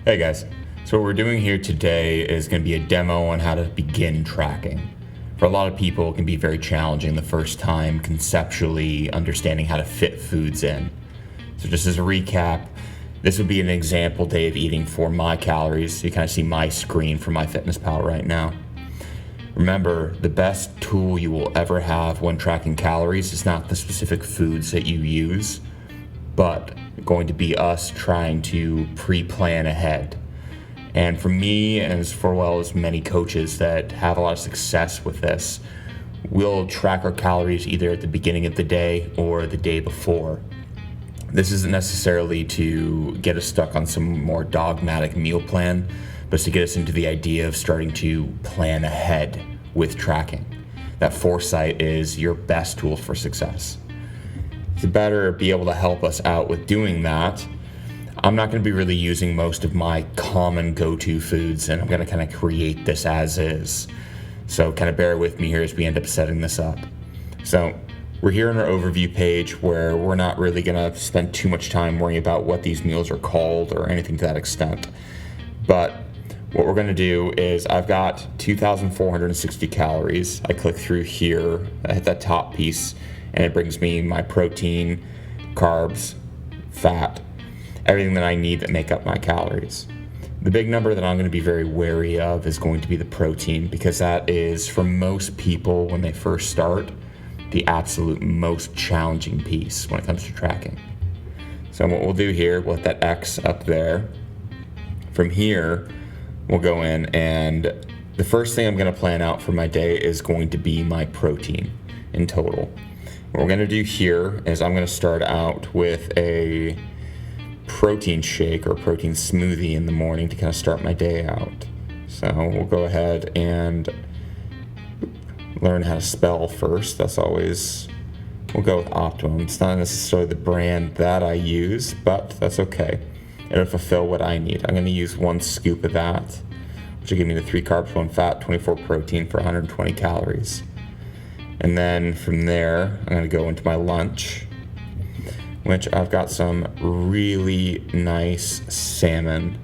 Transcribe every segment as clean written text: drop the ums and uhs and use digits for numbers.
Hey guys, so what we're doing here today is going to be a demo on how to begin tracking. For a lot of people, it can be very challenging the first time conceptually understanding how to fit foods in. So just as a recap, this would be an example day of eating for my calories. You kind of see my screen for MyFitnessPal right now. Remember, the best tool you will ever have when tracking calories is not the specific foods that you use, but going to be us trying to pre-plan ahead. And for me, as well as many coaches that have a lot of success with this, we'll track our calories either at the beginning of the day or the day before. This isn't necessarily to get us stuck on some more dogmatic meal plan, but it's to get us into the idea of starting to plan ahead with tracking. That foresight is your best tool for success. To better be able to help us out with doing that, I'm not going to be really using most of my common go-to foods, and I'm going to kind of create this as is. So kind of bear with me here as we end up setting this up. So we're here on our overview page where we're not really going to spend too much time worrying about what these meals are called or anything to that extent. But what we're going to do is I've got 2,460 calories. I click through here, I hit that top piece, and it brings me my protein, carbs, fat, everything that I need that make up my calories. The big number that I'm going to be very wary of is going to be the protein, because that is, for most people when they first start, the absolute most challenging piece when it comes to tracking. So what we'll do here, we'll hit that X up there. From here, we'll go in, and the first thing I'm going to plan out for my day is going to be my protein in total. What we're going to do here is I'm going to start out with a protein shake or protein smoothie in the morning to kind of start my day out. So we'll go ahead and learn how to spell first. That's always, we'll go with Optimum. It's not necessarily the brand that I use, but that's okay. It'll fulfill what I need. I'm going to use 1 scoop of that, which will give me the 3 carbs, 1 fat, 24 protein for 120 calories. And then from there, I'm going to go into my lunch, which I've got some really nice salmon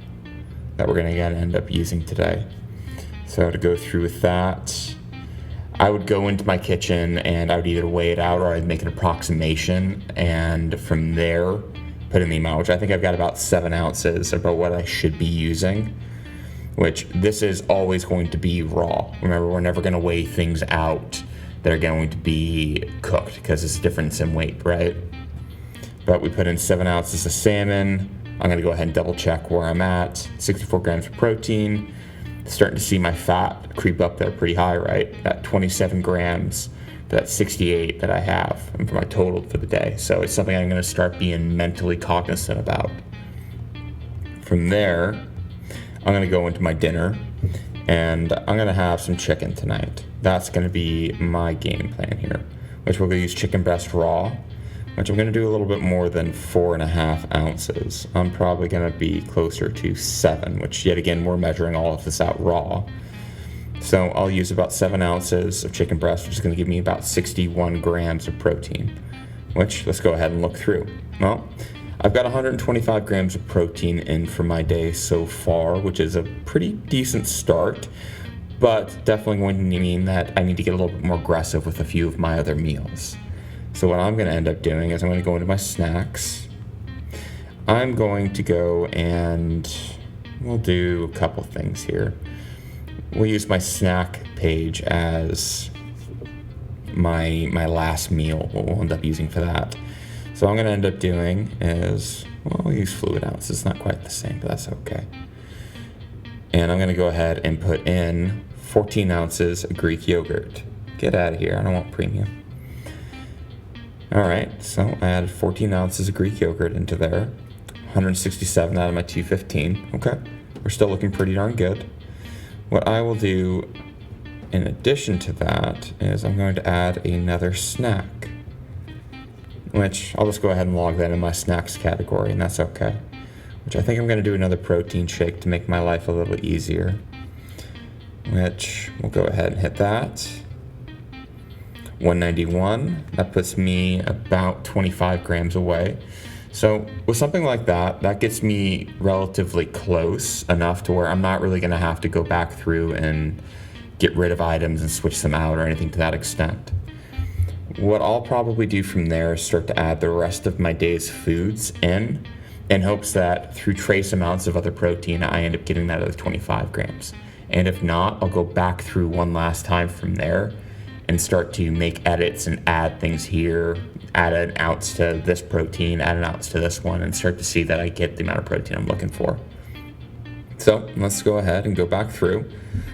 that we're going to end up using today. So to go through with that, I would go into my kitchen and I would either weigh it out or I'd make an approximation, and from there put in the amount, which I think I've got about 7 ounces, about what I should be using, which this is always going to be raw. Remember, we're never going to weigh things out that are going to be cooked because it's a difference in weight, right? But we put in 7 ounces of salmon. I'm going to go ahead and double check where I'm at. 64 grams of protein. Starting to see my fat creep up there pretty high, right? At 27 grams to that 68 that I have and for my total for the day. So it's something I'm going to start being mentally cognizant about. From there, I'm going to go into my dinner, and I'm going to have some chicken tonight. That's going to be my game plan here, which we're going to use chicken breast raw, which I'm going to do a little bit more than 4.5 ounces. I'm probably going to be closer to 7, which yet again, we're measuring all of this out raw. So I'll use about 7 ounces of chicken breast, which is going to give me about 61 grams of protein, which let's go ahead and look through. Well, I've got 125 grams of protein in for my day so far, which is a pretty decent start, but definitely going to mean that I need to get a little bit more aggressive with a few of my other meals. So what I'm going to end up doing is I'm going to go into my snacks. I'm going to go and we'll do a couple things here. We'll use my snack page as my last meal, what we'll end up using for that. So what I'm going to end up doing is, well, I'll use fluid ounces. It's not quite the same, but that's okay. And I'm going to go ahead and put in 14 ounces of Greek yogurt. Get out of here. I don't want premium. All right, so I added 14 ounces of Greek yogurt into there. 167 out of my 215. Okay, we're still looking pretty darn good. What I will do in addition to that is I'm going to add another snack, which I'll just go ahead and log that in my snacks category, and that's okay. Which I think I'm going to do another protein shake to make my life a little easier, which we'll go ahead and hit that. 191, that puts me about 25 grams away. So with something like that, that gets me relatively close enough to where I'm not really going to have to go back through and get rid of items and switch them out or anything to that extent. What I'll probably do from there is start to add the rest of my day's foods in hopes that through trace amounts of other protein, I end up getting that other 25 grams. And if not, I'll go back through one last time from there and start to make edits and add things here, add an ounce to this protein, add an ounce to this one, and start to see that I get the amount of protein I'm looking for. So let's go ahead and go back through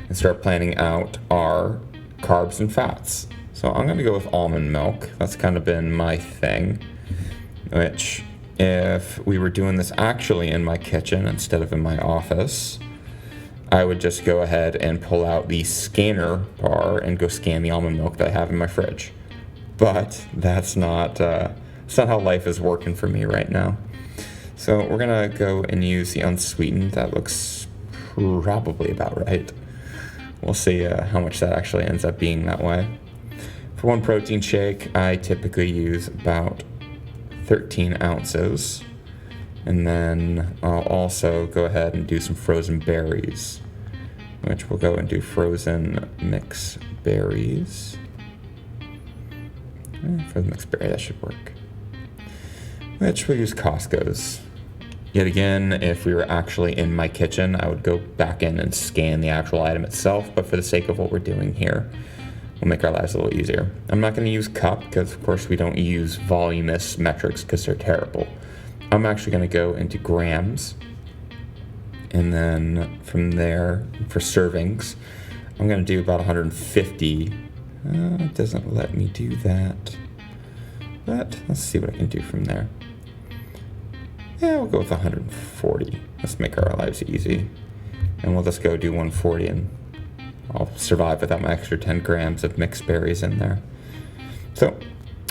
and start planning out our carbs and fats. So I'm going to go with almond milk. That's kind of been my thing, which if we were doing this actually in my kitchen instead of in my office, I would just go ahead and pull out the scanner bar and go scan the almond milk that I have in my fridge. But that's not how life is working for me right now. So we're going to go and use the unsweetened. That looks probably about right. We'll see how much that actually ends up being that way. For one protein shake, I typically use about 13 ounces. And then I'll also go ahead and do some frozen berries, which we'll go and do frozen mixed berries. Frozen mixed berry, that should work. Which we'll use Costco's. Yet again, if we were actually in my kitchen, I would go back in and scan the actual item itself, but for the sake of what we're doing here, we'll make our lives a little easier. I'm not going to use cup because, of course, we don't use voluminous metrics because they're terrible. I'm actually going to go into grams, and then from there, for servings, I'm going to do about 150. It doesn't let me do that, but let's see what I can do from there. Yeah, we'll go with 140. Let's make our lives easy, and we'll just go do 140, and I'll survive without my extra 10 grams of mixed berries in there. So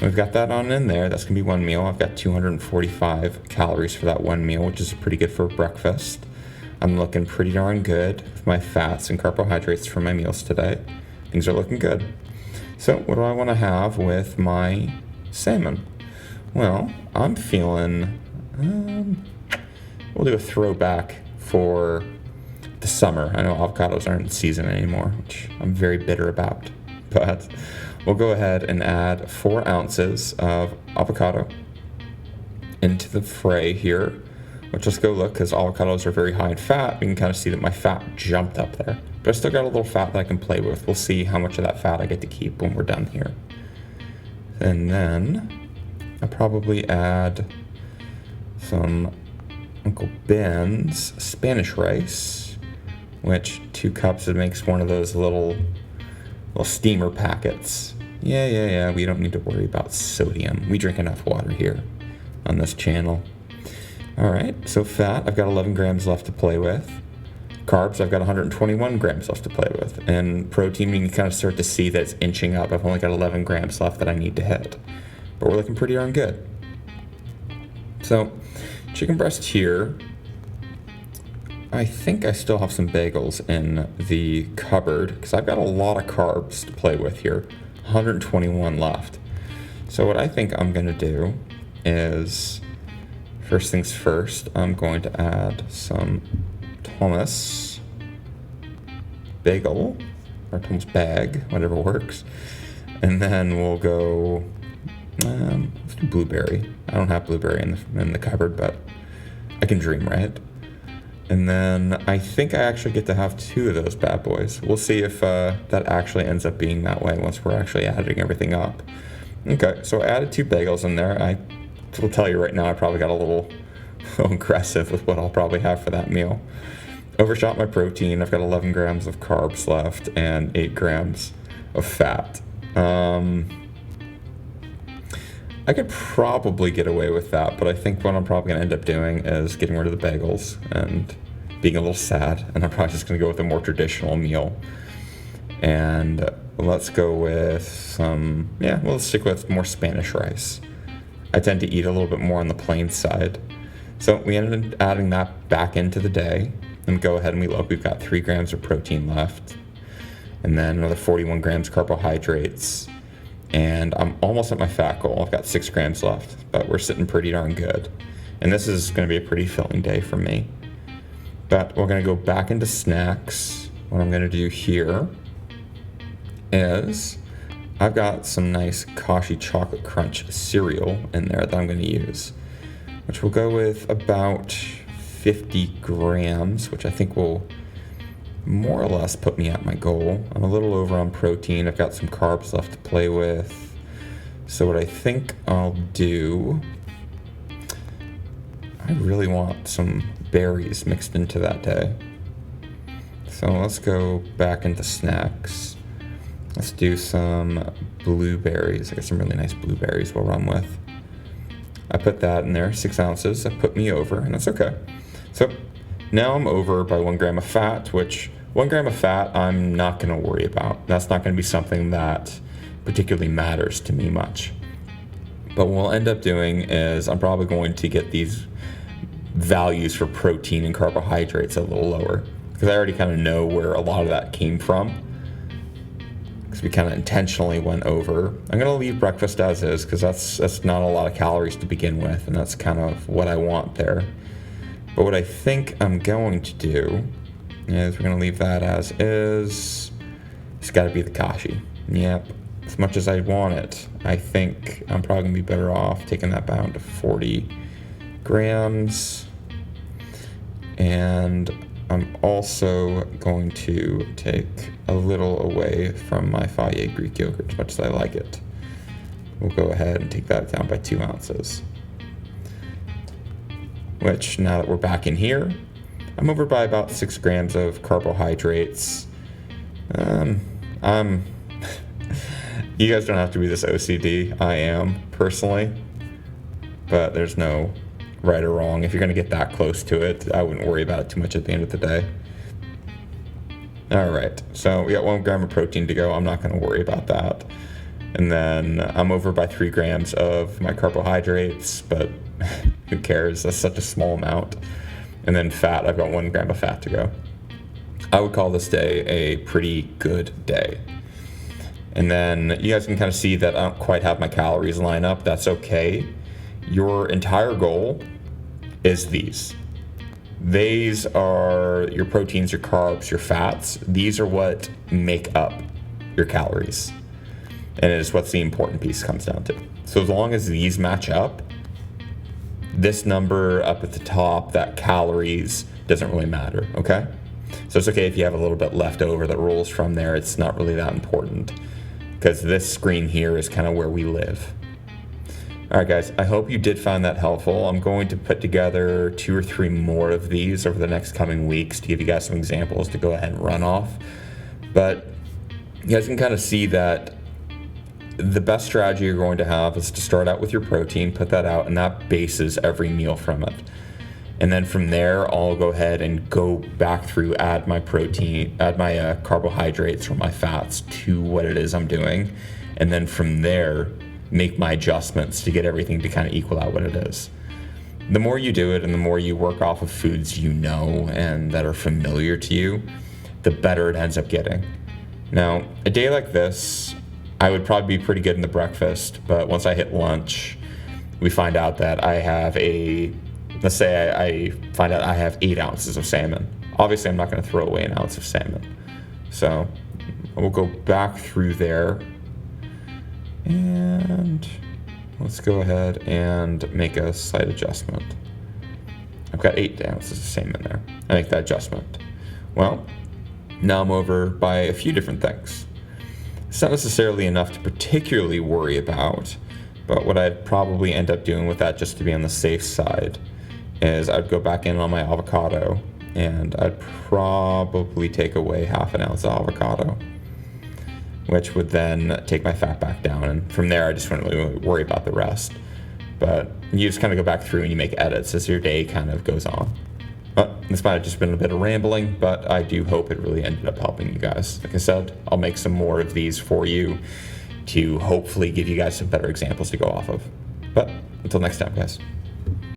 we've got that on in there. That's going to be one meal. I've got 245 calories for that one meal, which is pretty good for breakfast. I'm looking pretty darn good with my fats and carbohydrates for my meals today. Things are looking good. So what do I want to have with my salmon? Well, I'm feeling, we'll do a throwback for the summer. I know avocados aren't in season anymore, which I'm very bitter about, but we'll go ahead and add 4 ounces of avocado into the fray here. Which, let's go look, because avocados are very high in fat. You can kind of see that my fat jumped up there. But I still got a little fat that I can play with. We'll see how much of that fat I get to keep when we're done here. And then I'll probably add some Uncle Ben's Spanish rice, which 2 cups, it makes one of those little steamer packets. Yeah, we don't need to worry about sodium. We drink enough water here on this channel. All right, so fat, I've got 11 grams left to play with. Carbs, I've got 121 grams left to play with. And protein, you can kind of start to see that it's inching up. I've only got 11 grams left that I need to hit. But we're looking pretty darn good. So, chicken breast here. I think I still have some bagels in the cupboard because I've got a lot of carbs to play with here. 121 left. So what I think I'm going to do is, first things first, I'm going to add some Thomas bagel, or Thomas bag, whatever works. And then we'll go, let's do blueberry. I don't have blueberry in the cupboard, but I can dream, right? And then I think I actually get to have 2 of those bad boys. We'll see if that actually ends up being that way once we're actually adding everything up. Okay, so I added 2 bagels in there. I will tell you right now, I probably got a little aggressive with what I'll probably have for that meal. Overshot my protein. I've got 11 grams of carbs left and 8 grams of fat. I could probably get away with that, but I think what I'm probably going to end up doing is getting rid of the bagels and being a little sad, and I'm probably just going to go with a more traditional meal. And let's go with some, we'll stick with more Spanish rice. I tend to eat a little bit more on the plain side. So we ended up adding that back into the day. And go ahead and we look, we've got 3 grams of protein left. And then another 41 grams carbohydrates. And I'm almost at my fat goal. I've got 6 grams left, but we're sitting pretty darn good. And this is going to be a pretty filling day for me. But we're going to go back into snacks. What I'm going to do here is I've got some nice Kashi Chocolate Crunch cereal in there that I'm going to use, which will go with about 50 grams, which I think will more or less put me at my goal. I'm a little over on protein. I've got some carbs left to play with. So what I think I'll do, I really want some berries mixed into that day. So let's go back into snacks. Let's do some blueberries. I got some really nice blueberries we'll run with. I put that in there, 6 ounces. That put me over, and that's okay. So now I'm over by 1 gram of fat, which 1 gram of fat I'm not going to worry about. That's not going to be something that particularly matters to me much. But what we'll end up doing is I'm probably going to get these values for protein and carbohydrates a little lower, because I already kind of know where a lot of that came from, because we kind of intentionally went over. I'm going to leave breakfast as is, because that's not a lot of calories to begin with, and that's kind of what I want there. But what I think I'm going to do is we're going to leave that as is. It's got to be the Kashi. Yep. As much as I want it, I think I'm probably going to be better off taking that down to 40 grams. And I'm also going to take a little away from my Fage Greek yogurt, as much as I like it. We'll go ahead and take that down by 2 ounces. Which, now that we're back in here, I'm over by about 6 grams of carbohydrates. You guys don't have to be this OCD. I am, personally. But there's no right or wrong. If you're going to get that close to it, I wouldn't worry about it too much at the end of the day. Alright, so we got 1 gram of protein to go. I'm not going to worry about that. And then I'm over by 3 grams of my carbohydrates, but who cares? That's such a small amount. And then fat, I've got 1 gram of fat to go. I would call this day a pretty good day. And then you guys can kind of see that I don't quite have my calories line up. That's okay. Your entire goal is these. These are your proteins, your carbs, your fats. These are what make up your calories. And it is what the important piece comes down to. So as long as these match up, this number up at the top, that calories, doesn't really matter, okay? So it's okay if you have a little bit left over that rolls from there. It's not really that important, because this screen here is kind of where we live. All right, guys, I hope you did find that helpful. I'm going to put together 2 or 3 more of these over the next coming weeks to give you guys some examples to go ahead and run off. But you guys can kind of see that the best strategy you're going to have is to start out with your protein, put that out, and that bases every meal from it. And then from there, I'll go ahead and go back through, add my protein, add my carbohydrates or my fats to what it is I'm doing. And then from there, make my adjustments to get everything to kind of equal out what it is. The more you do it and the more you work off of foods you know and that are familiar to you, the better it ends up getting. Now, a day like this, I would probably be pretty good in the breakfast, but once I hit lunch, we find out that I have let's say I find out I have 8 ounces of salmon. Obviously, I'm not going to throw away an ounce of salmon. So we'll go back through there, and let's go ahead and make a slight adjustment. I've got 8 ounces of salmon there. I make that adjustment. Well, now I'm over by a few different things. It's not necessarily enough to particularly worry about, but what I'd probably end up doing with that, just to be on the safe side, is I'd go back in on my avocado, and I'd probably take away half an ounce of avocado, which would then take my fat back down, and from there I just wouldn't really worry about the rest. But you just kind of go back through and you make edits as your day kind of goes on. But this might have just been a bit of rambling, but I do hope it really ended up helping you guys. Like I said, I'll make some more of these for you to hopefully give you guys some better examples to go off of. But until next time, guys.